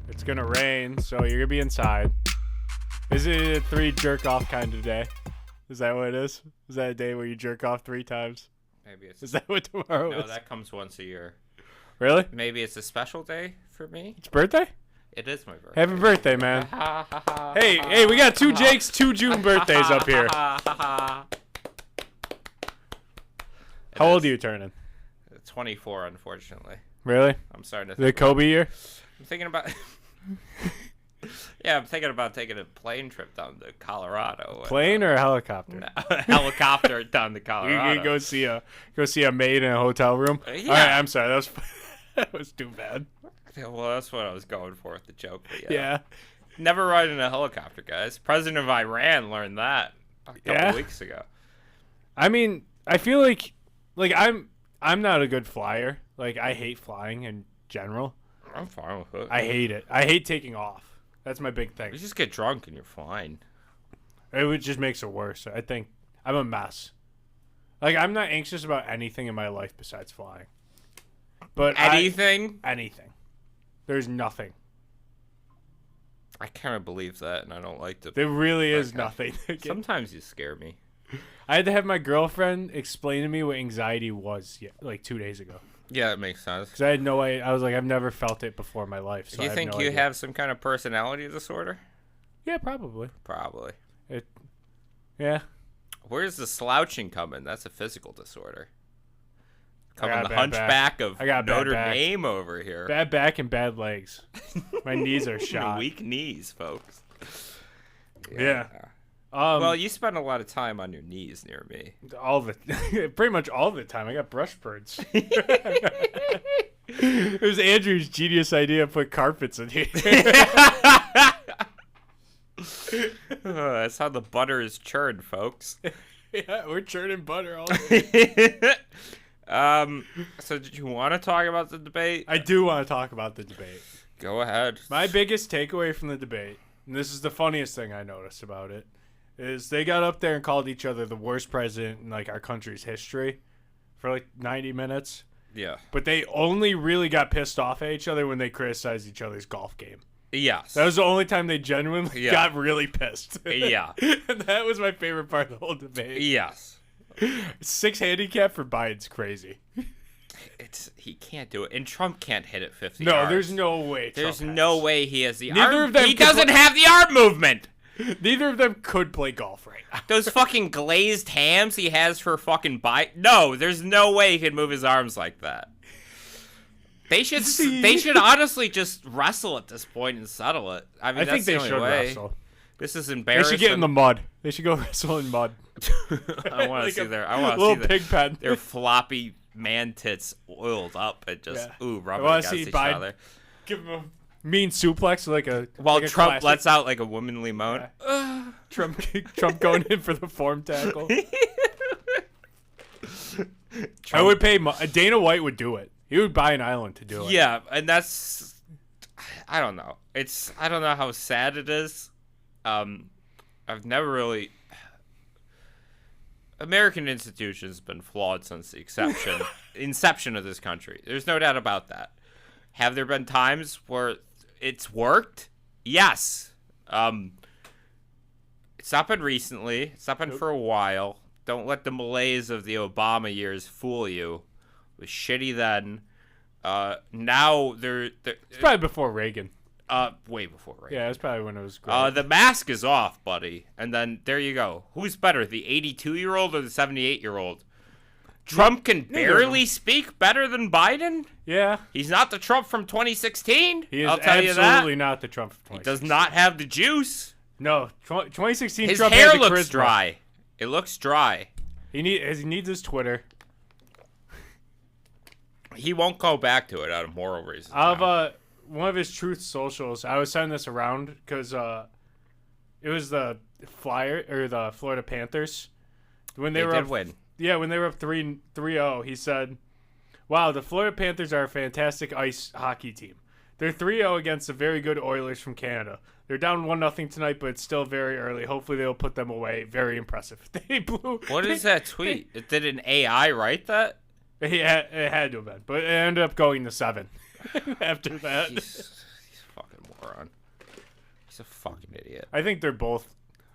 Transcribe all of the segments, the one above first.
It's gonna rain, so you're gonna be inside. Is it a 3 jerk off kind of day? Is that what it is? Is that a day where you jerk off 3 times? Maybe it's. Is that what tomorrow is? No, that comes once a year. Really? Maybe it's a special day for me. It's birthday? It is my birthday. Happy birthday, man. Hey, we got 2 Jakes, 2 June birthdays up here. How old are you turning? 24, unfortunately. Really? I'm starting to The think Kobe year? I'm thinking about... Yeah, I'm thinking about taking a plane trip down to Colorado. Plane or a helicopter? Helicopter down to Colorado. You can go see a maid in a hotel room? Yeah. All right, I'm sorry. That was too bad. Yeah, well, that's what I was going for with the joke. But Yeah. Never ride in a helicopter, guys. President of Iran learned that a couple weeks ago. I mean, I feel like I'm not a good flyer. Like, I hate flying in general. I'm fine with it. I hate it. I hate taking off. That's my big thing. You just get drunk and you're fine. It just makes it worse. I think I'm a mess. Like, I'm not anxious about anything in my life besides flying. But anything? Anything. There's nothing. I kind of believe that, and I don't like to. There really is nothing. Sometimes you scare me. I had to have my girlfriend explain to me what anxiety was, like 2 days ago. Yeah, it makes sense. Because I had no idea. I was like, I've never felt it before in my life. So Do you think you have some kind of personality disorder? Yeah, probably. Probably. Yeah. Where's the slouching coming? That's a physical disorder. Coming the bad hunchback back. of I got Notre bad back. Dame over here. Bad back and bad legs. My knees are shot. Weak knees, folks. Yeah. Well, you spend a lot of time on your knees near me. All of it. Pretty much all of the time. I got brush birds. It was Andrew's genius idea to put carpets in here. That's how the butter is churned, folks. Yeah, we're churning butter all day. So did you want to talk about the debate? I do want to talk about the debate. Go ahead. My biggest takeaway from the debate, and this is the funniest thing I noticed about it, is they got up there and called each other the worst president in like our country's history for like 90 minutes. Yeah. But they only really got pissed off at each other when they criticized each other's golf game. Yes. That was the only time they genuinely got really pissed. Yeah. And that was my favorite part of the whole debate. Yes. 6 handicap for Biden's crazy. He can't do it, and Trump can't hit it 50 No, yards. there's no way. There's no way he has the Neither arm. of them He could doesn't have the arm movement. Neither of them could play golf right now. Those fucking glazed hams he has for fucking Biden. No, there's no way he can move his arms like that. They should honestly just wrestle at this point and settle it. I mean, I that's think they the only should way. wrestle. This is They embarrassing. should get in the mud. They should go wrestle in mud. I want to Like see a I want to little see pig pen. their floppy man tits oiled up and just rubbing wanna against see each Biden other. Give him a mean suplex like a While like a Trump classic. lets out like a womanly moan. Trump going in for the form tackle. I would pay. Dana White would do it. He would buy an island to do it. Yeah, and that's. I don't know. I don't know how sad it is. I've never really. American institutions have been flawed since the inception of this country. There's no doubt about that. Have there been times where it's worked? Yes. It's not been recently. It's not been for a while. Don't let the malaise of the Obama years fool you. It was shitty then. Now It's probably before Reagan. Way before Reagan. Yeah, it's probably when it was great. The mask is off, buddy. And then there you go. Who's better, the 82-year-old or the 78-year-old? Trump can barely speak better than Biden? Yeah. He's not the Trump from 2016. He is I'll tell you that. absolutely not the Trump of He 2016. does not have the juice. No, 2016 His Trump hair had the looks charisma. dry. It looks dry. He needs his Twitter. He won't go back to it out of moral reasons. One of his Truth Socials, I was sending this around because it was the Florida Panthers when they were did up, win. Yeah, when they were up 3-0, he said, "Wow, the Florida Panthers are a fantastic ice hockey team. They're 3-0 against the very good Oilers from Canada. They're down 1-0 tonight, but it's still very early. Hopefully they'll put them away. Very impressive." They blew. What is that tweet? Did an AI write that? Yeah, it had to have been, but it ended up going to 7 after that. These fucking it. I think they're both.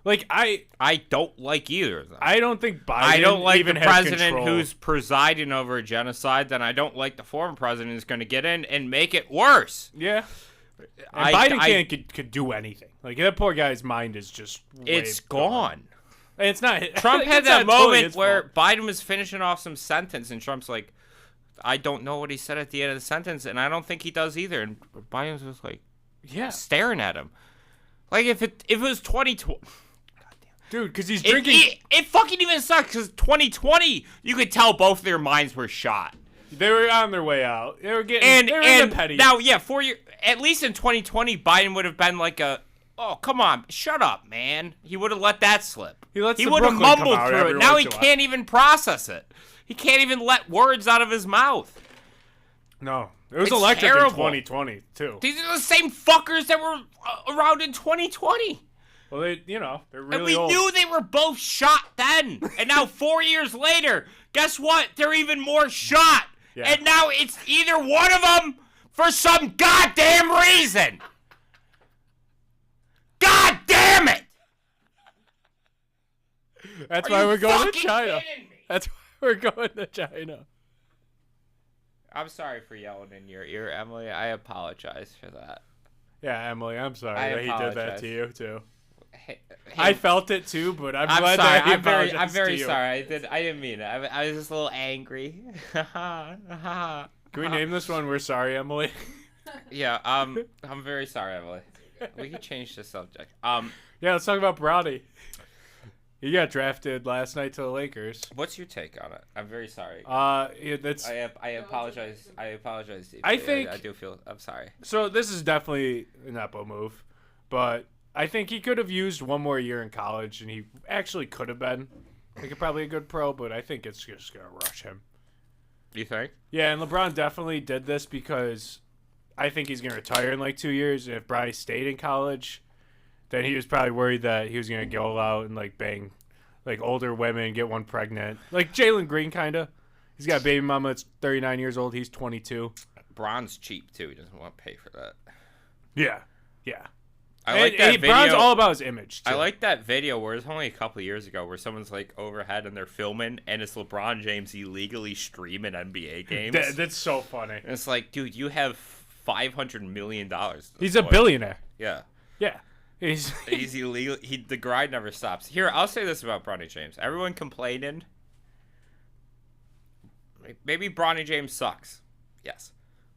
Like, I don't like either of them. I don't think Biden I don't like even the has president control. who's presiding over a genocide. Then I don't like the former president who's going to get in and make it worse. Yeah. And Biden could do anything. Like, that poor guy's mind is just it's gone. And it's not. Trump had it's that not totally moment his where fault. Biden was finishing off some sentence, and Trump's like, I don't know what he said at the end of the sentence, and I don't think he does either. And Biden's just like, staring at him. Like, if it was 2020. Dude, because he's drinking. It fucking even sucks, because 2020, you could tell both their minds were shot. They were on their way out. They were getting. They were in the petty. Now, yeah, at least in 2020, Biden would have been like oh, come on, shut up, man. He would have let that slip. He would have mumbled through it. Now he can't even process it. He can't even let words out of his mouth. No. It was electric in 2020, too. These are the same fuckers that were around in 2020. Well, they're really and we old. knew they were both shot then. And now 4 years later, guess what? They're even more shot. Yeah. And now it's either one of them for some goddamn reason. God damn it! That's why we're going to China. That's why we're going to China. I'm sorry for yelling in your ear, Emily. I apologize for that. Yeah, Emily, I'm sorry that he did that to you too. Hey, I felt it too, but I'm glad sorry. that he apologized I'm very to you. sorry. I didn't mean it. I was just a little angry. Can we name this one "We're Sorry, Emily"? Yeah. I'm very sorry, Emily. We can change the subject. Yeah, let's talk about Brody. He got drafted last night to the Lakers. What's your take on it? I'm very sorry. That's. I apologize. I apologize. Deeply. I think I do feel. I'm sorry. So this is definitely an Epo move, but I think he could have used one more year in college, and he actually could have been like probably a good pro. But I think it's just gonna rush him. You think? Yeah, and LeBron definitely did this because I think he's gonna retire in like 2 years. And if Bronny stayed in college, then he was probably worried that he was gonna go out and like bang like older women, get one pregnant, like Jalen Green kind of. He's got a baby mama that's 39 years old. He's 22. Bron's cheap too. He doesn't want to pay for that. Yeah. I like that video. Bron's all about his image, too. I like that video where it's only a couple years ago where someone's like overhead and they're filming and it's LeBron James illegally streaming NBA games. That's so funny. And it's like, dude, you have $500 million. He's a billionaire. Yeah. Yeah. He's illegal. The grind never stops. Here, I'll say this about Bronny James. Everyone complaining. Maybe Bronny James sucks. Yes.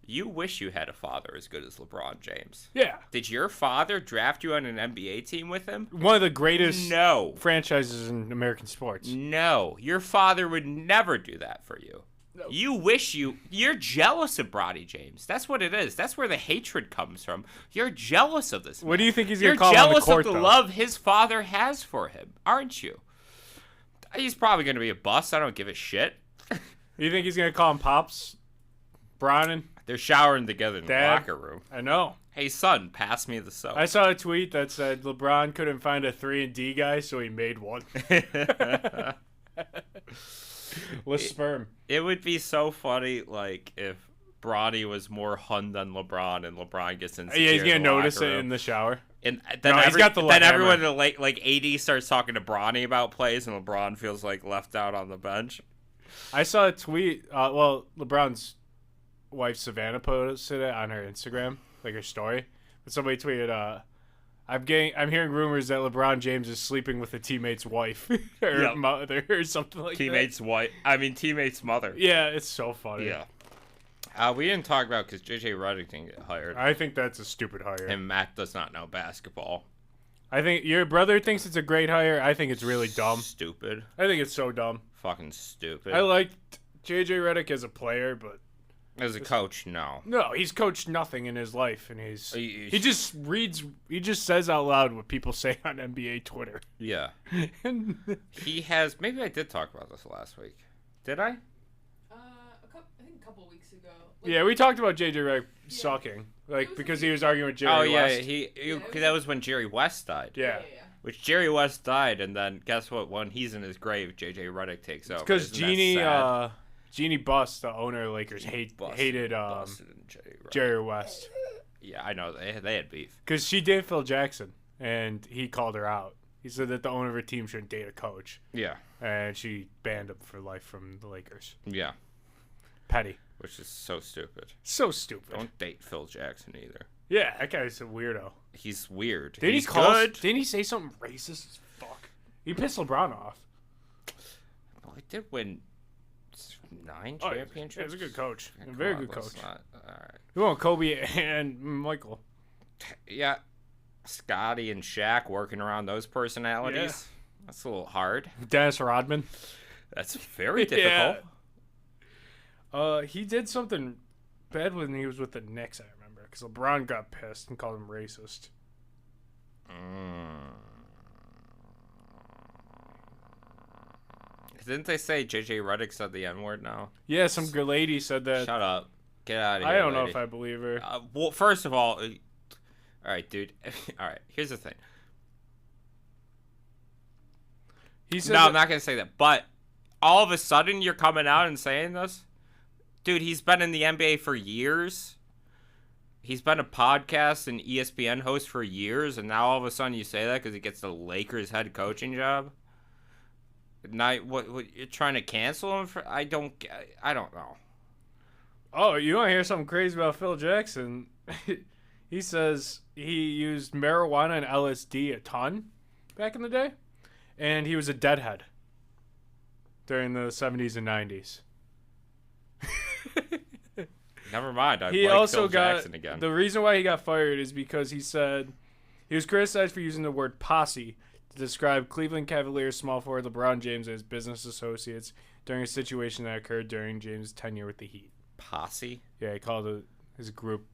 You wish you had a father as good as LeBron James. Yeah. Did your father draft you on an NBA team with him? One of the greatest No. franchises in American sports. No. Your father would never do that for you. No. You're jealous of Bronny James. That's what it is. That's where the hatred comes from. You're jealous of this man. What do you think he's going to call on the court, You're jealous of the love his father has for him, aren't you? He's probably going to be a bust. I don't give a shit. You think he's going to call him Pops? Bronnin? They're showering together in the locker room. I know. Hey, son, pass me the soap. I saw a tweet that said LeBron couldn't find a 3-and-D guy, so he made one. With sperm. It would be so funny, like, if Bronny was more Hun than LeBron, and LeBron gets insecure. Yeah, he's going to notice it in the shower. And then, he's got the then everyone, like, AD starts talking to Bronny about plays, and LeBron feels, like, left out on the bench. I saw a tweet. LeBron's wife Savannah posted it on her Instagram, like her story. But somebody tweeted, I'm hearing rumors that LeBron James is sleeping with a teammate's wife or mother or something like teammate's that. Teammate's mother. Yeah, it's so funny. Yeah. We didn't talk about because JJ Redick didn't get hired. I think that's a stupid hire. And Matt does not know basketball. I think your brother thinks it's a great hire. I think it's really dumb. Stupid. I think it's so dumb. Fucking stupid. I liked JJ Redick as a player, but as a coach, no. No, he's coached nothing in his life, and he just says out loud what people say on NBA Twitter. Yeah. He has. Maybe I did talk about this last week. Did I? I think a couple weeks ago. Yeah, we talked about JJ Redick sucking, because he was arguing with Jerry West. That was when Jerry West died. Yeah. Which Jerry West died, and then guess what? When he's in his grave, JJ Redick takes over. Because Jeannie Buss, the owner of Lakers, hated Jerry West. Yeah, I know. They had beef. Because she dated Phil Jackson. and he called her out. He said that the owner of her team shouldn't date a coach. Yeah. And she banned him for life from the Lakers. Yeah. Petty. Which is so stupid. So stupid. Don't date Phil Jackson either. Yeah, that guy's a weirdo. He's weird. Didn't He's he call? good. Didn't he say something racist as fuck? He pissed LeBron off. Well, he did win 9 Oh, championships. yeah, he's a good coach. Yeah, A very come on, good let's coach. not- all right. We want Kobe and Michael. Yeah. Scotty and Shaq working around those personalities. That's a little hard. Dennis Rodman. That's very difficult. He did something bad when he was with the Knicks, I remember, because LeBron got pissed and called him racist. Didn't they say JJ Redick said the N-word now? Yeah, some good lady said that. Shut up. Get out of here, I don't know lady. if I believe her. Well, first of all, all right, dude. All right, here's the thing. He said No, that- I'm not going to say that. But all of a sudden, you're coming out and saying this? Dude, he's been in the NBA for years. He's been a podcast and ESPN host for years. And now all of a sudden you say that because he gets the Lakers head coaching job? Now, what you're trying to cancel him for? I don't know. Oh, you want to hear something crazy about Phil Jackson? He says he used marijuana and LSD a ton back in the day, and he was a deadhead during the 70s and 90s. Never mind. I He like also Phil got Jackson again. the reason why he got fired is because he said he was criticized for using the word posse to describe Cleveland Cavaliers small forward LeBron James and his business associates during a situation that occurred during James' tenure with the Heat. Posse? Yeah, he called his group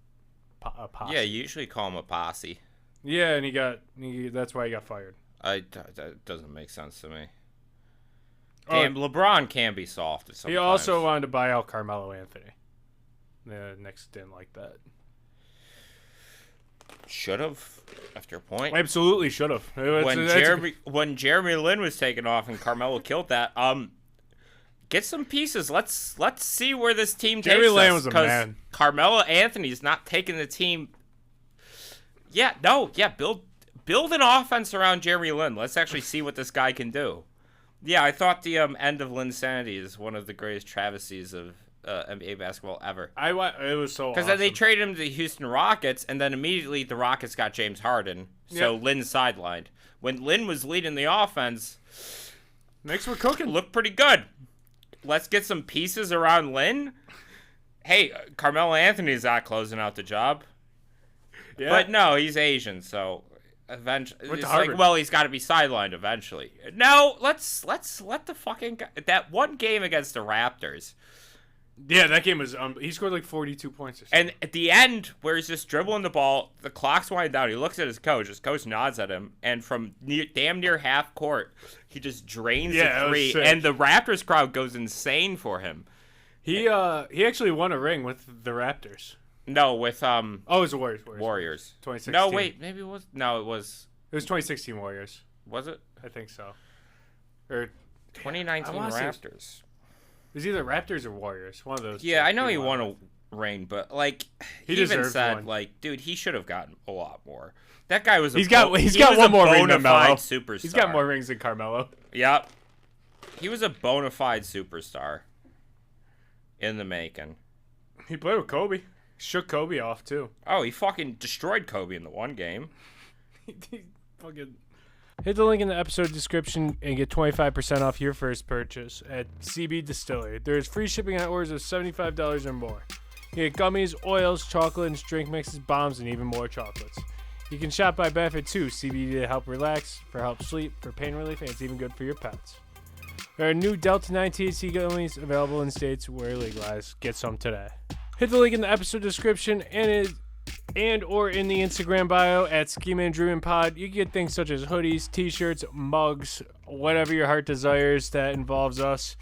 a posse. Yeah, you usually call him a posse. Yeah, and that's why he got fired. That doesn't make sense to me. Oh, Damn, LeBron can be soft sometimes. he also wanted to buy out Carmelo Anthony. The Knicks didn't like that. Should have, after a point. Absolutely should have. When Jeremy Lin was taken off and Carmelo killed that, get some pieces. Let's see where this team takes us. Jeremy Lin was a 'cause man. Carmelo Anthony's not taking the team. Build an offense around Jeremy Lin. Let's actually see what this guy can do. Yeah, I thought the end of Linsanity is one of the greatest travesties of NBA basketball ever. It was so Because awesome. then they traded him to the Houston Rockets, and then immediately the Rockets got James Harden. So Yep. Lin sidelined. When Lin was leading the offense, Knicks were cooking. looked pretty good. Let's get some pieces around Lin. Hey, Carmelo Anthony's not closing out the job. Yeah. But no, he's Asian, so eventually Went to it's Harvard. like, well, he's got to be sidelined eventually. No, let's let the fucking guy, that one game against the Raptors. Yeah, that game was. He scored like 42 points or something. And at the end, where he's just dribbling the ball, the clock's winding down. He looks at his coach. His coach nods at him, and from damn near half court, he just drains Yeah, the it was three, sick. and the Raptors crowd goes insane for him. He actually won a ring with the Raptors. No, with Oh, it was the Warriors. Warriors. 2016. No, wait, maybe it was. No, it was. It was 2016 Warriors. Was it I think so. Or 2019 I wanna say- Raptors? it was either Raptors or Warriors. One of those. Yeah, two. I know he won a ring, but like He even deserves said, one. like, dude, he should have gotten a lot more. That guy was. He's got one more ring than bona fide Melo. superstar. He's got more rings than Carmelo. Yep. He was a bona fide superstar. In the making. He played with Kobe. Shook Kobe off too. Oh, he fucking destroyed Kobe in the one game. He fucking. Hit the link in the episode description and get 25% off your first purchase at CBDistillery. There's free shipping on orders of $75 or more. You get gummies, oils, chocolates, drink mixes, bombs, and even more chocolates. You can shop by benefit too. CBD to help relax, for help sleep, for pain relief, and it's even good for your pets. There are new Delta 9 THC gummies available in states where legalized. Get some today. Hit the link in the episode description and or in the Instagram bio at Schemin and Dreamin Pod. You can get things such as hoodies, t-shirts, mugs, whatever your heart desires that involves us.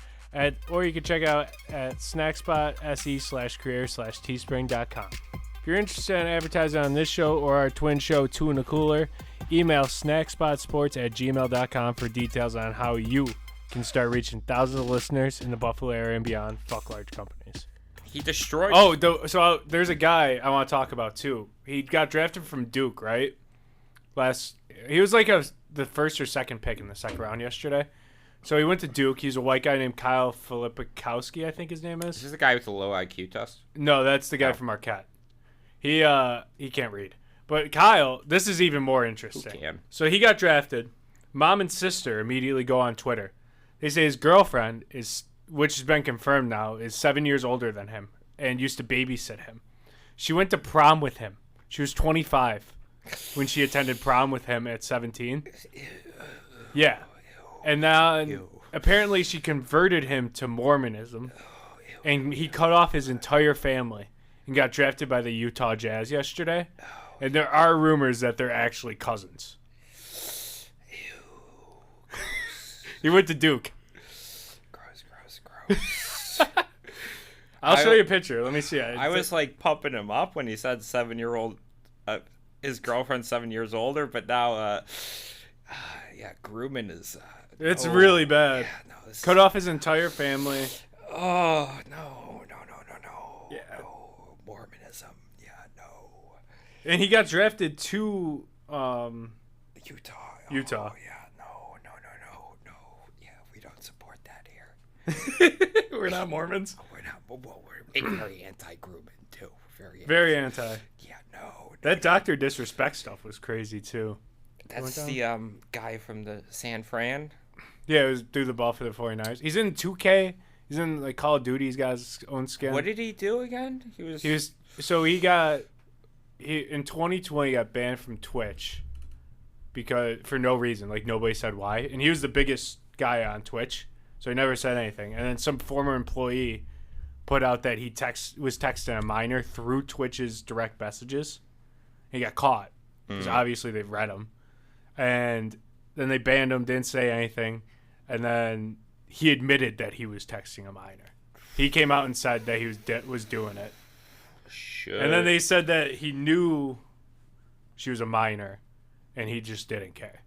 Or you can check out at snackspot.se/career/teespring.com. If you're interested in advertising on this show or our twin show, Two in a Cooler, email snackspotsports@gmail.com for details on how you can start reaching thousands of listeners in the Buffalo area and beyond. Fuck large companies. He destroyed. Oh, so there's a guy I want to talk about too. He got drafted from Duke, right? He was like the first or second pick in the second round yesterday. So he went to Duke. He's a white guy named Kyle Filipikowski, I think his name is. Is this the guy with the low IQ test? No, that's the guy from Marquette. He can't read. But Kyle, this is even more interesting. Who can? So he got drafted. Mom and sister immediately go on Twitter. They say his girlfriend which has been confirmed now, is 7 years older than him and used to babysit him. She went to prom with him. She was 25 when she attended prom with him at 17. Yeah. And now apparently she converted him to Mormonism, and he cut off his entire family and got drafted by the Utah Jazz yesterday. And there are rumors that they're actually cousins. He went to Duke. Gross. I'll show you a picture. Let me see it. I was like pumping him up when he said 7-year-old. His girlfriend's 7 years older, but now, grooming is. It's really bad. Yeah, no, cut off his entire family. Oh no. Yeah. No, Mormonism. Yeah, no. And he got drafted to Utah. Utah. Oh, yeah, no. Yeah, we don't support that here. We're not Mormons. We're not. Well, we're very anti-grooming too. Very anti. Yeah, no. That Dr. Disrespect stuff was crazy too. That's the guy from the San Fran. Yeah, it was through the ball for the 49ers. He's in 2K. He's in like Call of Duty. He's got his own skin. What did he do again? He was in 2020 got banned from Twitch because for no reason, like nobody said why. And he was the biggest guy on Twitch, so he never said anything. And then some former employee put out that he was texting a minor through Twitch's direct messages. He got caught because obviously they've read him. And then they banned him, didn't say anything. And then he admitted that he was texting a minor. He came out and said that he was doing it. Shit. And then they said that he knew she was a minor, and he just didn't care.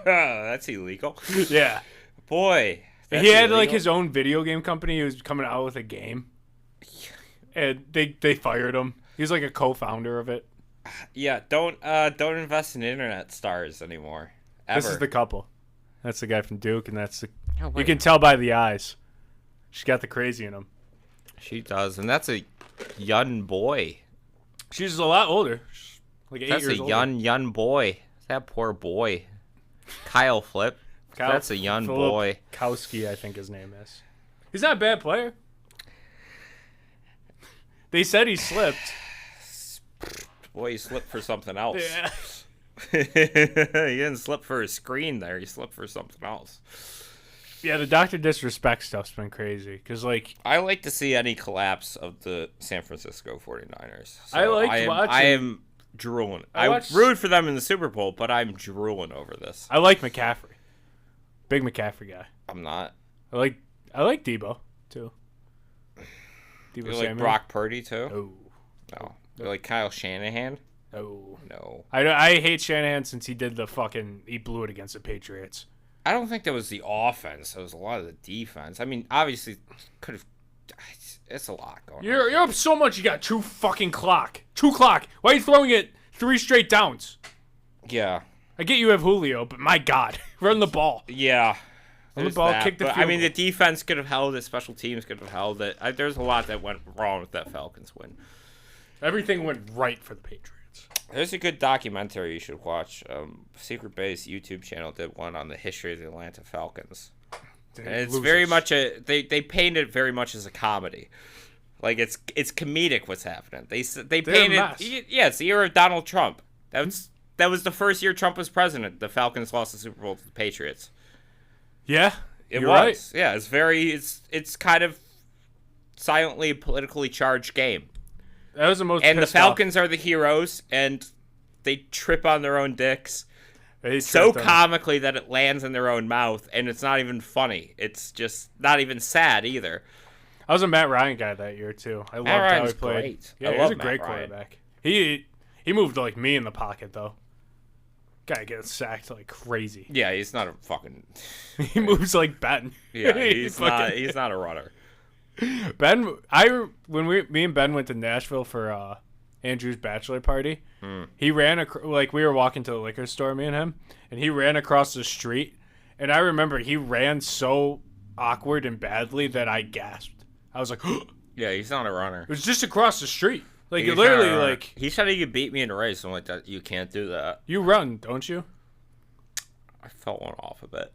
That's illegal. Yeah. Boy. He had like his own video game company. He was coming out with a game. And they fired him. He was like a co-founder of it. Yeah, don't invest in internet stars anymore. Ever. This is the couple. That's the guy from Duke, and that's the. You can tell by the eyes. She's got the crazy in him. She does, and that's a young boy. She's a lot older. She's like 8 years older. That's a young boy. That poor boy. Kyle Flip. That's a young boy. Kowski, I think his name is. He's not a bad player. They said he slipped. Boy, he slipped for something else. Yeah. He didn't slip for his screen there. He slipped for something else. Yeah, the Dr. Disrespect stuff's been crazy. Because, like... I like to see any collapse of the San Francisco 49ers. So I liked watching... I am drooling. I rooted for them in the Super Bowl, but I'm drooling over this. I like McCaffrey. Big McCaffrey guy. I'm not. I like Debo, too. Debo you like Brock Purdy, too? Oh. No. You like Kyle Shanahan? No. I hate Shanahan since he did he blew it against the Patriots. I don't think that was the offense. It was a lot of the defense. I mean, obviously, could have. It's a lot going on. You're up so much. You got 2 fucking clock. 2 clock. Why are you throwing it 3 straight downs? Yeah. I get you have Julio, but my God, run the ball. Yeah. Run the ball, kick the field goal. I mean, the defense could have held it. Special teams could have held it. There's a lot that went wrong with that Falcons win. Everything went right for the Patriots. There's a good documentary you should watch. Secret Base YouTube channel did one on the history of the Atlanta Falcons. And it's very much they paint it very much as a comedy. Like it's comedic what's happening. They paint it. Yeah, it's the year of Donald Trump. That was the first year Trump was president. The Falcons lost the Super Bowl to the Patriots. Yeah, it was. Right. Yeah, it's kind of silently a politically charged game. That was the most. And the Falcons are the heroes, and they trip on their own dicks so comically that it lands in their own mouth, and it's not even funny. It's just not even sad either. I was a Matt Ryan guy that year too. I loved how he played. Great. Yeah, he was a great quarterback. He moved like me in the pocket though. Guy gets sacked like crazy. Yeah, he's not a fucking. He moves like Ben. Yeah, he's not a runner. Ben, me and Ben went to Nashville for Andrew's bachelor party. He ran like we were walking to the liquor store, me and him, and he ran across the street. And I remember he ran so awkward and badly that I gasped. I was like, Yeah, he's not a runner. it was just across the street. Like, He's literally, not a runner. like... He said he could beat me in a race. I'm like, that you can't do that. You run, don't you? I felt one off a bit.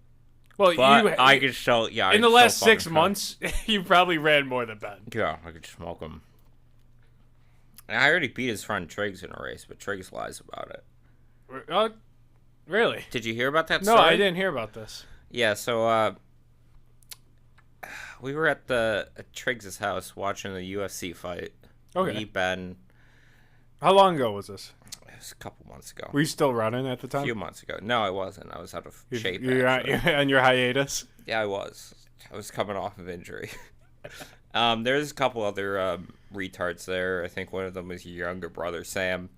Well, But I could show, yeah. in the last 6 months, you probably ran more than Ben. Yeah, I could smoke him. And I already beat his friend Triggs in a race, but Triggs lies about it. Really? Did you hear about that No, story? I didn't hear about this. Yeah, so we were at Triggs' house watching the UFC fight. Okay. Me, Ben. How long ago was this? It was a couple months ago. Were you still running at the A time? few months ago. No, I wasn't. I was out of shape. You're actually. on your hiatus? Yeah, I was. I was coming off of injury. There's a couple other retards there. I think one of them was your younger brother, Sam.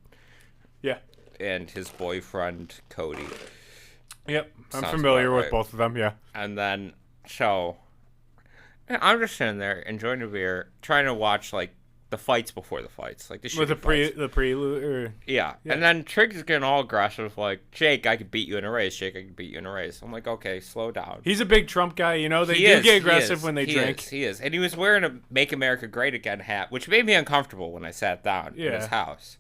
Yeah. And his boyfriend, Cody. Yep. I'm Sounds familiar about with right. both of them, yeah. And then, so, I'm just sitting there enjoying a beer, trying to watch, like, the fights before the fights. Like, With the prelude? Or... Yeah. And then Triggs is getting all aggressive, like, Jake, I could beat you in a race. Jake, I could beat you in a race. I'm like, okay, slow down. He's a big Trump guy, you know? They He do is, get he aggressive is, when they drink. He is. And he was wearing a Make America Great Again hat, which made me uncomfortable when I sat down in his house.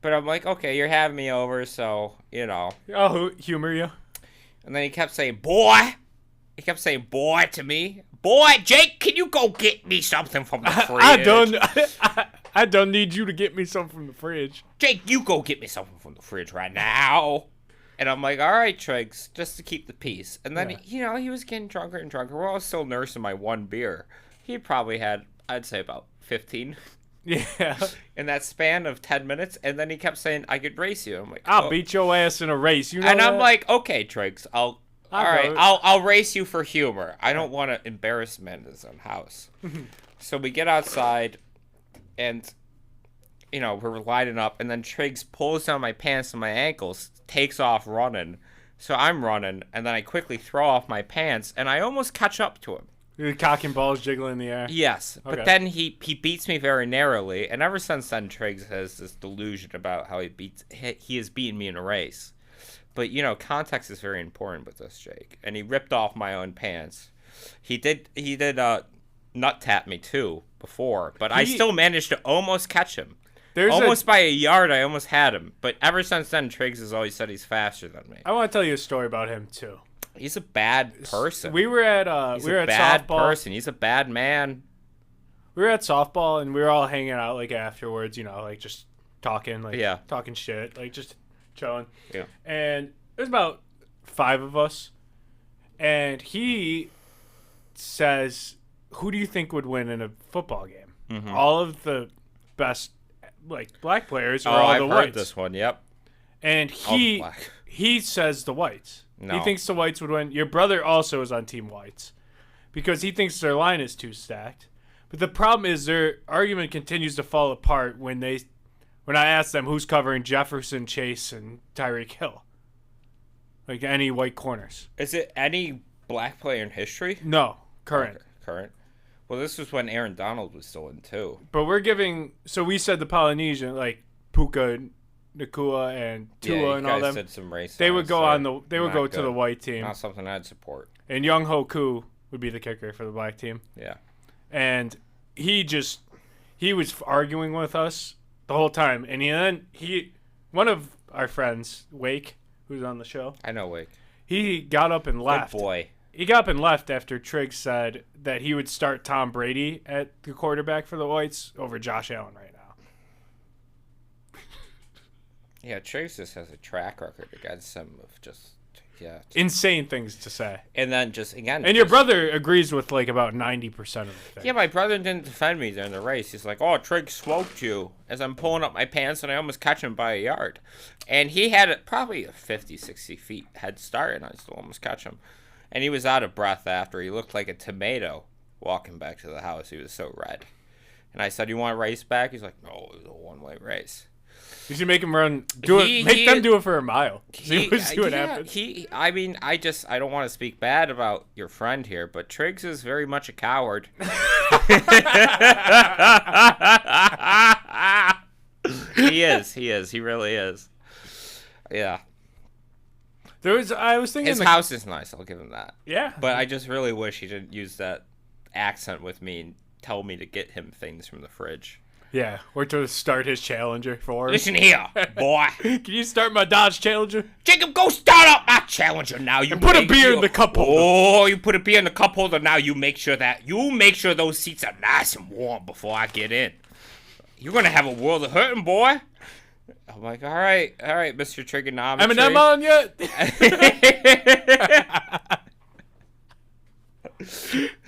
But I'm like, okay, you're having me over, so, you know. Oh, humor you? And then he kept saying, boy. He kept saying, boy, to me. Boy, Jake, can you go get me something from the fridge? I don't need you to get me something from the fridge. Jake, you go get me something from the fridge right now. And I'm like, all right, Triggs, just to keep the peace. And then, you know, he was getting drunker and drunker. We're all still nursing my one beer. He probably had, I'd say, about 15. Yeah. In that span of 10 minutes. And then he kept saying, I could race you. I'm like, I'll beat your ass in a race. You know and that? I'm like, okay, Triggs, I'll race you for humor. I don't want to embarrass him in his own house. So we get outside, and, you know, we're lining up, and then Triggs pulls down my pants and my ankles, takes off running. So I'm running, and then I quickly throw off my pants, and I almost catch up to him. Your cock and balls jiggling in the air. Yes, Okay. but then he beats me very narrowly, and ever since then, Triggs has this delusion about how he has beaten me in a race. But, you know, context is very important with this, Jake. And he ripped off my own pants. He did nut tap me, too, before. But I still managed to almost catch him. Almost by a yard, I almost had him. But ever since then, Triggs has always said he's faster than me. I want to tell you a story about him, too. He's a bad person. We were at He's a bad softball. person. He's a bad man. We were at softball, and we were all hanging out, like, afterwards, you know, like, just talking, like, talking shit, like, just chilling. Yeah. And there's about 5 of us, and he says, who do you think would win in a football game? Mm-hmm. All of the best, like, black players or Oh, all I've the heard whites? this one, yep. And he says the whites. No. He thinks the whites would win. Your brother also is on Team Whites because he thinks their line is too stacked. But the problem is their argument continues to fall apart when I ask them who's covering Jefferson, Chase, and Tyreek Hill. Like any white corners. Is it any black player in history? No, current. Okay, current. Well, this was when Aaron Donald was still in, too. But we're giving... So we said the Polynesian, like Puka, Nakua, and Tua and all them. Said some race they would go good. to the white team. Not something I'd support. And Young Ho Koo would be the kicker for the black team. Yeah. And he was arguing with us the whole time. And then one of our friends, Wake, who's on the show. I know Wake. He got up and left. Good boy. He got up and left after Triggs said that he would start Tom Brady at the quarterback for the Whites over Josh Allen right now. Yeah, Triggs just has a track record against him of just, insane things to say. And then just, again. And your brother agrees with like about 90% of the things. Yeah, my brother didn't defend me during the race. He's like, oh, Triggs smoked you as I'm pulling up my pants and I almost catch him by a yard. And he had probably a 50, 60 feet head start and I still almost catch him. And he was out of breath after. He looked like a tomato walking back to the house. He was so red. And I said, you want to race back? He's like, no, it was a one-way race. You should make him run. Make them do it for a mile. See what happens. I don't want to speak bad about your friend here, but Triggs is very much a coward. He is. He really is. Yeah. I was thinking His house is nice. I'll give him that. Yeah. But I just really wish he didn't use that accent with me and tell me to get him things from the fridge. Yeah, or to start his Challenger for him. Listen here, boy. Can you start my Dodge Challenger? Jacob, go start up my Challenger now. You put a beer in the cup holder. Oh, you put a beer in the cup holder now. You make sure those seats are nice and warm before I get in. You're gonna have a world of hurting, boy. I'm like, all right, Mr. Trigonometry. Eminem on yet?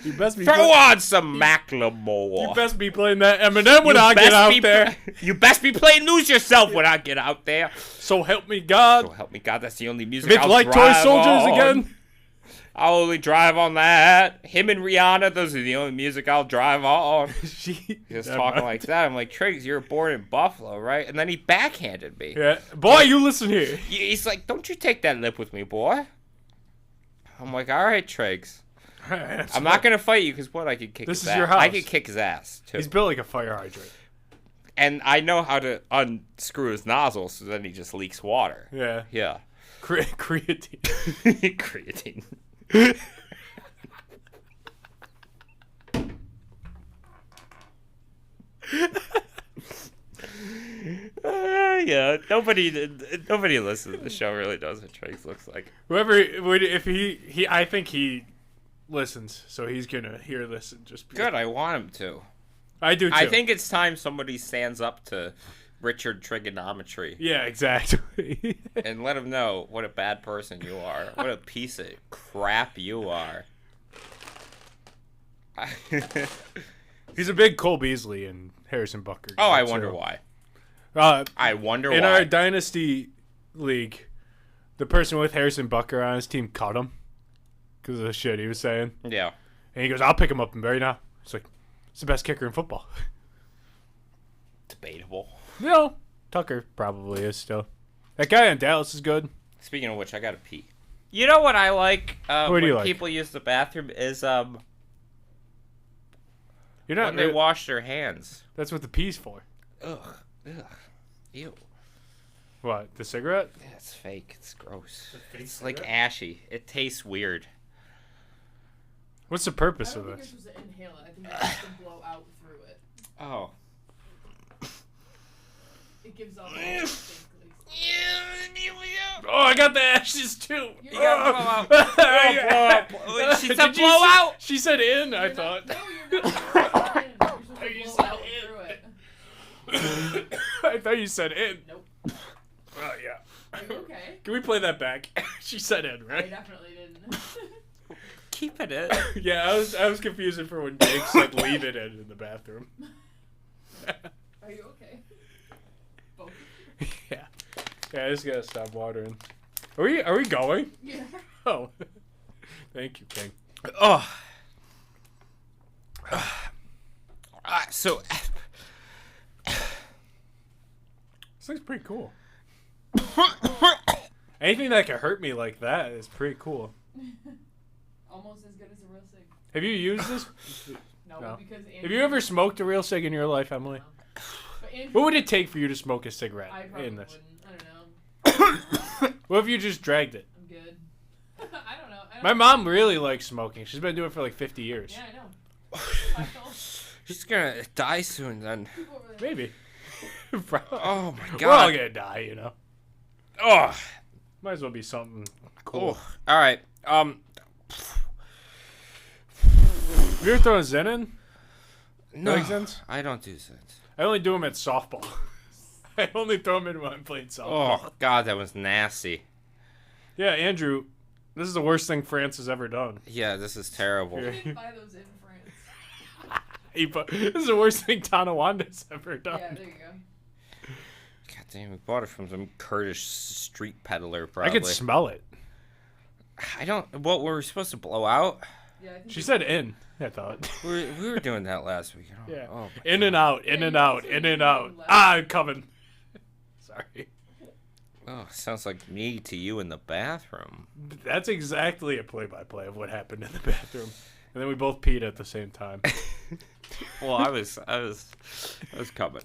You best be Throw on some Macklemore. You best be playing that Eminem when I get out there. You best be playing Lose Yourself when I get out there. So help me God. So help me God, that's the only music I'll like drive Toy Soldiers on. again. I'll only drive on that. Him and Rihanna, those are the only music I'll drive on. Just talking like that. I'm like, Triggs, you were born in Buffalo, right? And then he backhanded me. Yeah. Boy, you listen here. He's like, don't you take that lip with me, boy. I'm like, all right, Triggs. I'm not going to fight you because, what, I could kick his ass. This is your house. I could kick his ass, too. He's built like a fire hydrant. And I know how to unscrew his nozzle, so then he just leaks water. Yeah. Yeah. Creatine. Creatine. Yeah, nobody listens to the show really knows what Triggs looks like. Whoever, if he, I think he listens, so he's gonna hear this and just be Good, I want him to. I do too. I think it's time somebody stands up to Richard Trigonometry. Yeah, exactly. And let him know what a bad person you are. What a piece of crap you are. He's a big Cole Beasley and Harrison Butker. Oh, I wonder why. I wonder why. In our Dynasty League, the person with Harrison Butker on his team cut him because of the shit he was saying. Yeah. And he goes, I'll pick him up right now. It's like, it's the best kicker in football. Debatable. No, Tucker probably is still. That guy in Dallas is good. Speaking of which, I gotta pee. You know what I like when you like? people use the bathroom is You're not when they wash their hands. That's what the pee's for. Ugh. Ew. What, the cigarette? Yeah, it's fake. It's gross. It's like ashy. It tastes weird. What's the purpose I of don't think this? you're supposed to inhale it. I think you're supposed to blow out through it. Oh. It gives off a Oh, I got the ashes too. You gotta blow out. Blow out. She said Did you blow see- out. She said in, I thought. No, you're not supposed to. You're supposed to blow out through it. I thought you said in. Nope. Oh, yeah. Are you okay? Can we play that back? She said in, I right? definitely didn't. Keep it in. Yeah, I was confusing for when Jake said leave it in the bathroom. Are you okay? Both. Yeah. Yeah, I just gotta stop watering. Are we going? Yeah. Oh. Thank you, King. Oh. So. This looks pretty cool. Anything that can hurt me like that is pretty cool. Almost as good as a real cig. Have you used this? No, because Andrew, Have you ever smoked a real cig in your life, Emily? No. But Andrew, What would it take for you to smoke a cigarette I probably in this? wouldn't. I don't know. What if you just dragged it? I'm good. I don't know. My mom really likes smoking. She's been doing it for like 50 years. Yeah, I know. I told She's gonna die soon then. people over there. Maybe. Oh my god. We're all gonna die, you know. Oh. Might as well be something cool. Oh. All right. Have you ever thrown Zen in? No. Leg Zens? I don't do Zens. I only do them at softball. I only throw them in when I'm playing softball. Oh god, that was nasty. Yeah, Andrew, this is the worst thing France has ever done. Yeah, this is terrible. You didn't buy those in France. This is the worst thing Tanawanda's ever done. Yeah, there you go. God damn, we bought it from some Kurdish street peddler. I Probably. could smell it. I don't. What were we supposed to blow out? Yeah, I think She said in, I thought. We were doing that last week. Yeah. Oh, In and out, in Yeah, and you out, said in you and were out. left. Ah, I'm coming. Sorry. oh, sounds like me to you in the bathroom. That's exactly a play-by-play of what happened in the bathroom. And then we both peed at the same time. Well, I was coming.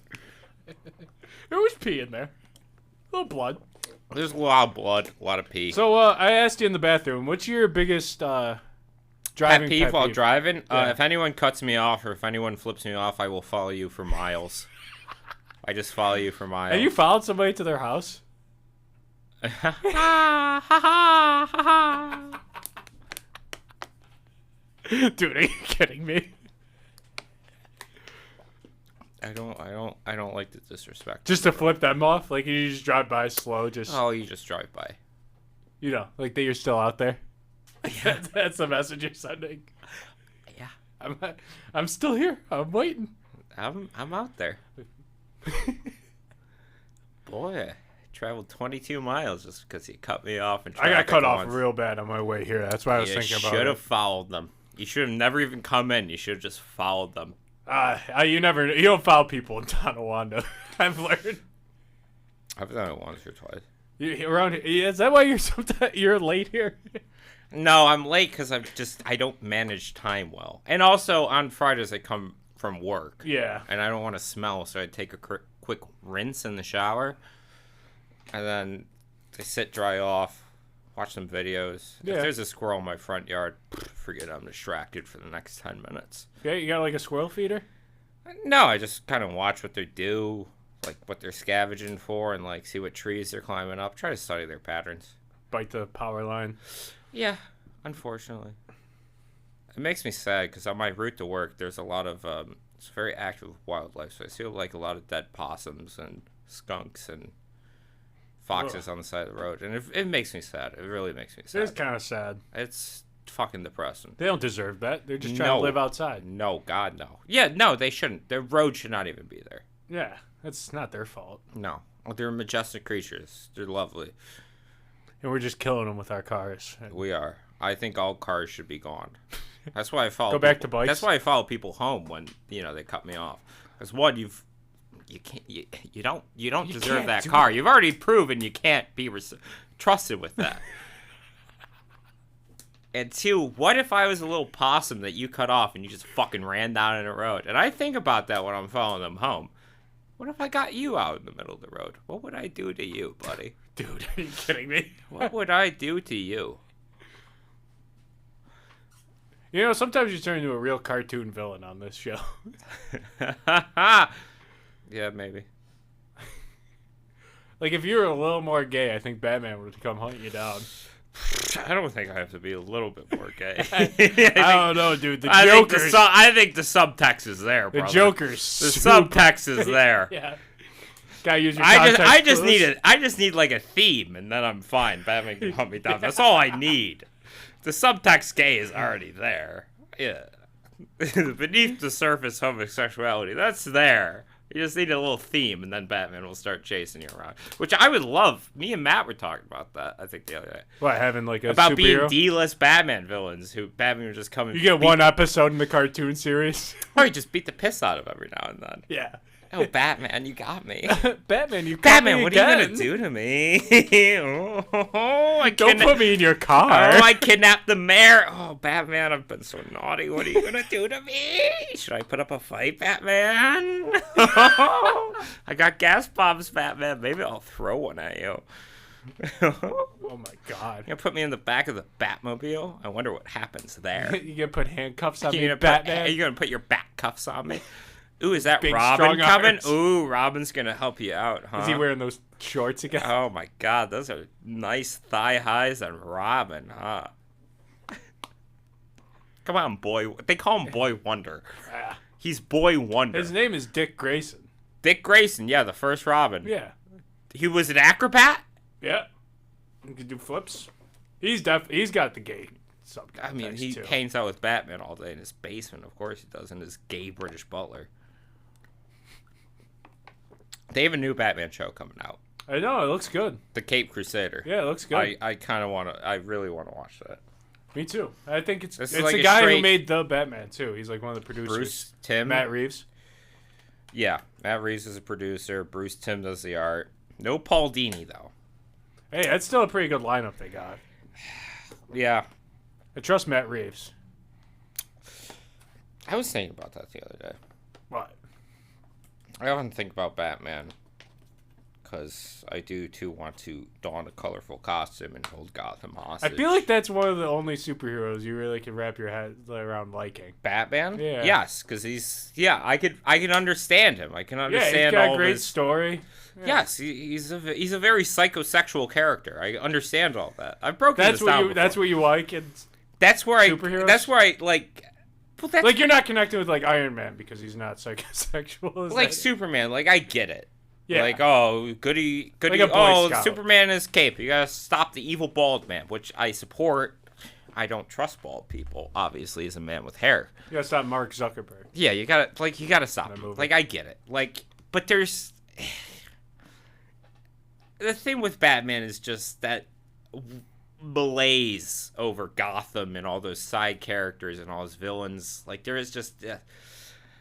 There was pee in there. A little blood. There's a lot of blood, a lot of pee. So I asked you in the bathroom, what's your biggest driving pet peeve while driving? Yeah. If anyone cuts me off or if anyone flips me off, I will follow you for miles. I just follow you for miles. Have you followed somebody to their house? Dude, are you kidding me? I don't like the disrespect. Just to flip them off? Like you just drive by slow, just Oh, you just drive by. you know, like that you're still out there. That's the message you're sending. Yeah. I'm still here. I'm waiting. I'm out there. Boy, I traveled 22 miles just because you cut me off. I got cut off real bad on my way here. That's why I was thinking about it. You should have followed them. You should have never even come in. You should have just followed them. You don't follow people in Tonawanda. I've learned. I've done it once or twice. You around here? Is that why you're late here? No, I'm late because I don't manage time well. And also on Fridays I come from work. Yeah. And I don't want to smell, so I take a quick rinse in the shower, and then I sit dry off, watch some videos. Yeah. If there's a squirrel in my front yard, forget it, I'm distracted for the next 10 minutes. Yeah, you got like a squirrel feeder? No, I just kind of watch what they do, like what they're scavenging for, and like see what trees they're climbing up. Try to study their patterns. Bite the power line. Yeah, unfortunately. It makes me sad because on my route to work, there's a lot of it's very active wildlife. So I see like a lot of dead possums and skunks and foxes on the side of the road, and it makes me sad. It really makes me sad. It's kind of sad. It's fucking depressing. They don't deserve that. They're just trying to live outside. No, God, no. Yeah, no, they shouldn't. Their road should not even be there. Yeah, that's not their fault. No, they're majestic creatures. They're lovely. And we're just killing them with our cars. We are. I think all cars should be gone. That's why I follow. Go back to bikes. That's why I follow people home when they cut me off. Because one, you don't deserve that car. You've already proven you can't be trusted with that. And two, what if I was a little possum that you cut off and you just fucking ran down in the road? And I think about that when I'm following them home. What if I got you out in the middle of the road? What would I do to you, buddy? Dude, are you kidding me? What would I do to you? You know, sometimes you turn into a real cartoon villain on this show. Yeah, maybe. Like, if you were a little more gay, I think Batman would come hunt you down. I don't think I have to be a little bit more gay. I don't know, dude. The Joker's... I think the subtext is there, brother. The Joker's The super... subtext is there. Yeah. Gotta use your context I just need like a theme, and then I'm fine. Batman can hunt me down. That's all I need. The subtext gay is already there. Yeah. Beneath the surface homosexuality, that's there. You just need a little theme, and then Batman will start chasing you around. Which I would love. Me and Matt were talking about that, I think, the other day. What, having like a about superhero? Being D-list Batman villains who Batman would just come and You get one episode in the cartoon series. Or you just beat the piss out of every now and then. Yeah. Oh, Batman, you got me. Batman, you got Batman, me what again. are you going to do to me? Don't put me in your car. Oh, I kidnapped the mayor. Oh, Batman, I've been so naughty. What are you going to do to me? Should I put up a fight, Batman? I got gas bombs, Batman. Maybe I'll throw one at you. Oh, my God. You're going to put me in the back of the Batmobile? I wonder what happens there. You going to put handcuffs on me, Batman? Batman? Are you going to put your bat cuffs on me? Ooh, is that Big, Robin coming? arms. Ooh, Robin's going to help you out, huh? Is he wearing those shorts again? Oh, my God. Those are nice thigh highs on Robin, huh? Come on, boy. They call him Boy Wonder. He's Boy Wonder. His name is Dick Grayson. Dick Grayson, yeah, the first Robin. Yeah. He was an acrobat? Yeah. He can do flips. He's got the gay subtext. I mean, he hangs out with Batman all day in his basement. Of course he does, and his gay British butler. They have a new Batman show coming out. I know, it looks good. The Cape Crusader. Yeah, it looks good. I really want to watch that. Me too. I think it's like the a guy who straight- made the Batman too. He's like one of the producers. Bruce Timm. Matt Reeves. Yeah, Matt Reeves is a producer. Bruce Timm does the art. No Paul Dini, though. Hey, that's still a pretty good lineup they got. Yeah. I trust Matt Reeves. I was thinking about that the other day. What? I often think about Batman because I do too want to don a colorful costume and hold Gotham hostage. I feel like that's one of the only superheroes you really can wrap your head around liking. Batman. Yeah. Yes, because he's I can understand him. I can understand Yeah, he's got all a great his story. Yeah. Yes, he's a very psychosexual character. I understand all that. I've broken That's this down what you. That's what you like. It's That's where superheroes? That's where I like. Well, that's like you're not connecting with like Iron Man because he's not psychosexual. like Superman. Like I get it. Yeah. Like goody. Like a Boy Oh, Scout. Superman is cape. You gotta stop the evil bald man, which I support. I don't trust bald people. Obviously, as a man with hair. You gotta stop Mark Zuckerberg. Yeah, you gotta stop. That movie. Like I get it. Like, but there's the thing with Batman is just that malaise over Gotham and all those side characters and all his villains. Like there is just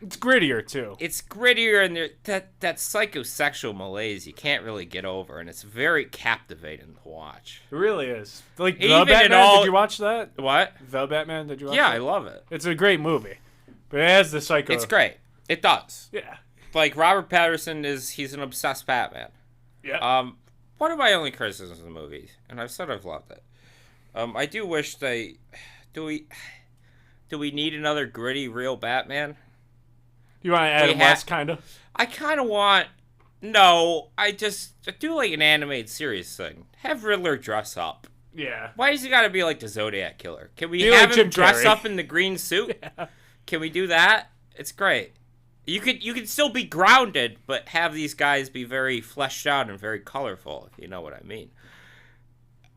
It's grittier too. it's grittier and that psychosexual malaise you can't really get over, and it's very captivating to watch. It really is. Like the Even in Batman. all- Did you watch that? What? The Batman. Did you watch Yeah, that? I love it. It's a great movie, but it has the psycho. It's great. It does. Yeah. Like Robert Pattinson he's an obsessed Batman. Yeah. One of my only criticisms of the movie, and I've said I've loved it. I do wish do we need another gritty, real Batman? You want to add him less, kind of? I kind of want. No, I do like an animated series thing. Have Riddler dress up. Yeah. Why does he got to be like the Zodiac killer? Can we Be have like him Jim dress Carrey. up in the green suit? Yeah. Can we do that? It's great. You could still be grounded, but have these guys be very fleshed out and very colorful, if you know what I mean.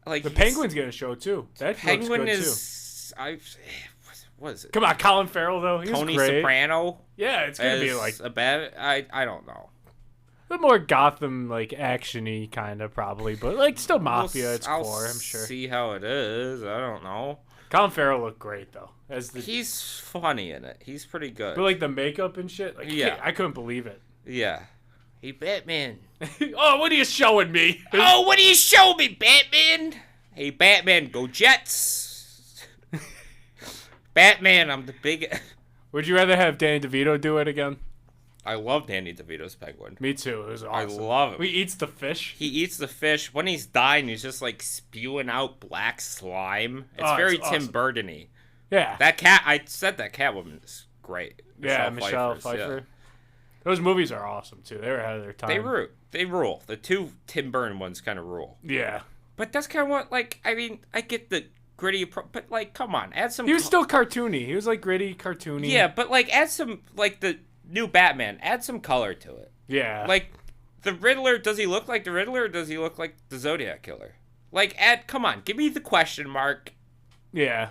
Like The Penguin's getting a show too. That Penguin looks good is what is it? too. Come on, Colin Farrell though. He's Tony great. Soprano. Yeah, it's gonna be like a bad. I don't know. a more Gotham like actiony kind of probably, but like still mafia. It's I'll core, I'm sure. See how it is. I don't know. Colin Farrell looked great though. He's funny in it. He's pretty good. But like the makeup and shit, like Yeah. I couldn't believe it. Yeah. Hey, Batman. Oh, what are you showing me? Oh, what do you show me, Batman? Hey, Batman, go Jets. Batman, I'm the big... Would you rather have Danny DeVito do it again? I love Danny DeVito's Penguin. Me too. It was awesome. I love him. He eats the fish. He eats the fish. When he's dying, he's just like spewing out black slime. It's Oh, very it's awesome. Tim Burton-y. Yeah. That cat, I said that Catwoman is great. Michelle Pfeiffer. Those movies are awesome too. They were ahead of their time. They rule. The two Tim Burton ones kind of rule. Yeah. But that's kind of what, like, I mean, I get the gritty, but, like, come on, add some... He was still cartoony. He was like gritty, cartoony. Yeah, but, like, add some, like, the new Batman, add some color to it. Yeah. Like, the Riddler, does he look like the Riddler, or does he look like the Zodiac Killer? Like, come on, give me the question mark. Yeah.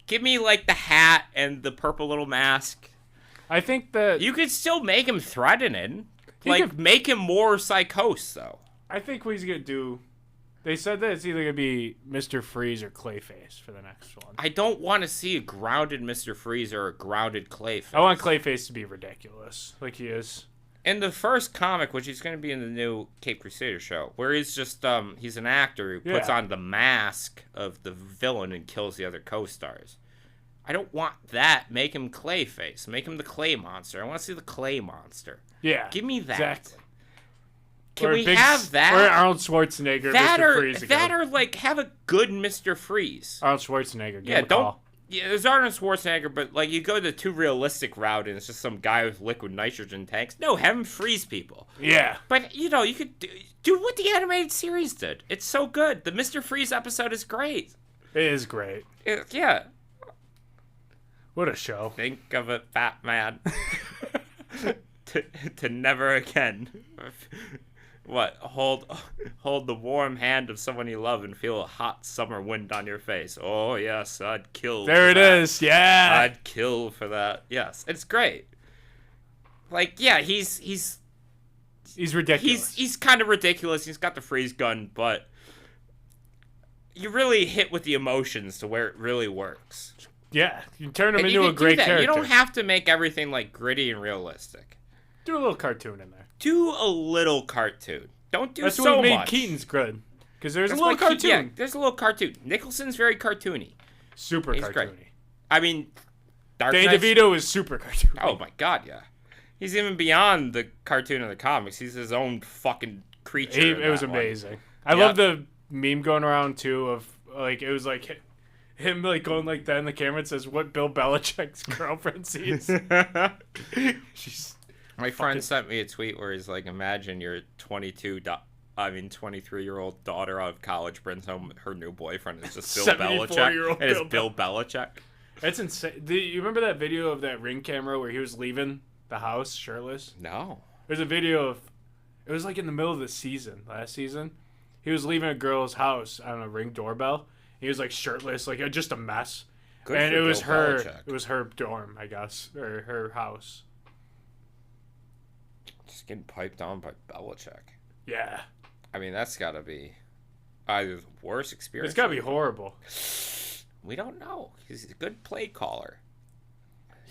Give me, like, the hat and the purple little mask. I think that... You could still make him threatening. He Like, could- make him more psychos, though. I think what he's going to do... They said that it's either going to be Mr. Freeze or Clayface for the next one. I don't want to see a grounded Mr. Freeze or a grounded Clayface. I want Clayface to be ridiculous, like he is. In the first comic, which he's going to be in the new Cape Crusader show, where he's just, he's an actor who puts Yeah. on the mask of the villain and kills the other co-stars. I don't want that. Make him Clayface. Make him the Clay Monster. I want to see the Clay Monster. Yeah. Give me that. Exactly. Can Or we big, have that? Or Arnold Schwarzenegger, Mr. Freeze again. That or, like, have a good Mr. Freeze. Arnold Schwarzenegger. Give Yeah, him a don't... call. Yeah, there's Arnold Schwarzenegger, but, like, you go the too realistic route and it's just some guy with liquid nitrogen tanks. No, have him freeze people. Yeah. But, you know, you could do what the animated series did. It's so good. The Mr. Freeze episode is great. It is great. Yeah. What a show. Think of it, Batman. to never again. What? Hold the warm hand of someone you love and feel a hot summer wind on your face. Oh, yes, I'd kill There for it that. is. Yeah. I'd kill for that. Yes, it's great. Like, yeah, he's ridiculous. he's kind of ridiculous. He's got the freeze gun, but you really hit with the emotions to where it really works. Yeah. You turn him And you into a can do great that. character. You don't have to make everything like gritty and realistic. Do a little cartoon in there. Do a little cartoon. Don't do That's so what made much. Keaton's good. Because there's That's a little why cartoon. yeah, there's a little cartoon. Nicholson's very cartoony. Super He's cartoony. great. I mean, Dark Danny Knight's- DeVito is super cartoony. Oh my god, yeah. He's even beyond the cartoon of the comics. He's his own fucking creature. It was amazing. I Yeah. love the meme going around too of like it was like him like going like that in the camera. It says what Bill Belichick's girlfriend sees. She's My friend sent me a tweet where he's like, imagine your 23-year-old daughter out of college brings home her new boyfriend is just Bill 74-year-old Belichick. And it's Bill Bill Belichick. That's insane. Do you remember that video of that Ring camera where he was leaving the house shirtless? No. There's a video of it was like in the middle of the season, last season. He was leaving a girl's house on a Ring doorbell. He was like shirtless, like just a mess. Good And for it was Bill her. Belichick. It was her dorm, I guess, or her house. Just getting piped on by Belichick. Yeah, I mean, that's got to be either the worst experience. it's gotta be horrible. We don't know. He's a good play caller.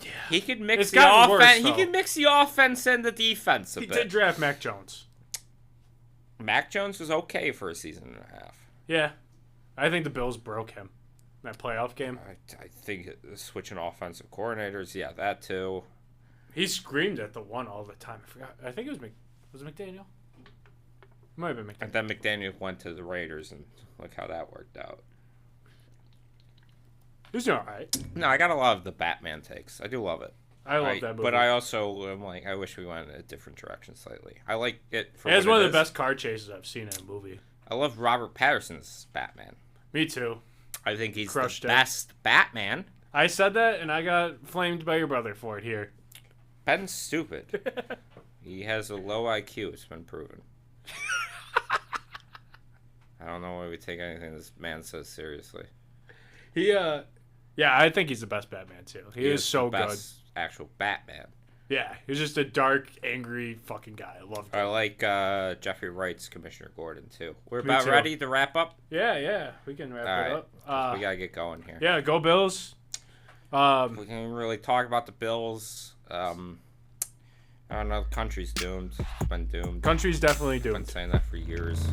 Yeah, He could mix It's the gotten worse, offense. He though. could mix the offense and the defense a he bit. did draft Mac Jones. Mac Jones was okay for a season and a half. Yeah, I think the Bills broke him that playoff game. I think switching offensive coordinators, yeah, that too. He screamed at the one all the time. I forgot. I think it was McDaniel. It might have been McDaniel. And then McDaniel went to the Raiders, and look how that worked out. He was doing all right. No, I got a lot of the Batman takes. I do love it. I love that movie. But I also am like, I wish we went in a different direction slightly. I like it for It's what one it of the is. best car chases I've seen in a movie. I love Robert Pattinson's Batman. Me too. I think he's Crushed the it. best Batman. I said that, and I got flamed by your brother for it here. Ben's stupid. He has a low IQ. It's been proven. I don't know why we take anything this man says seriously. Yeah, I think he's the best Batman too. He is so the good. best actual Batman. Yeah, he's just a dark, angry fucking guy. I love I him. like Jeffrey Wright's Commissioner Gordon too. We're Me about too. ready to wrap up. Yeah, we can wrap All it right, up. we gotta get going here. Yeah, go Bills. We can really talk about the Bills. I don't know. The country's doomed. It's been doomed. Country's definitely I've been doomed. saying that for years.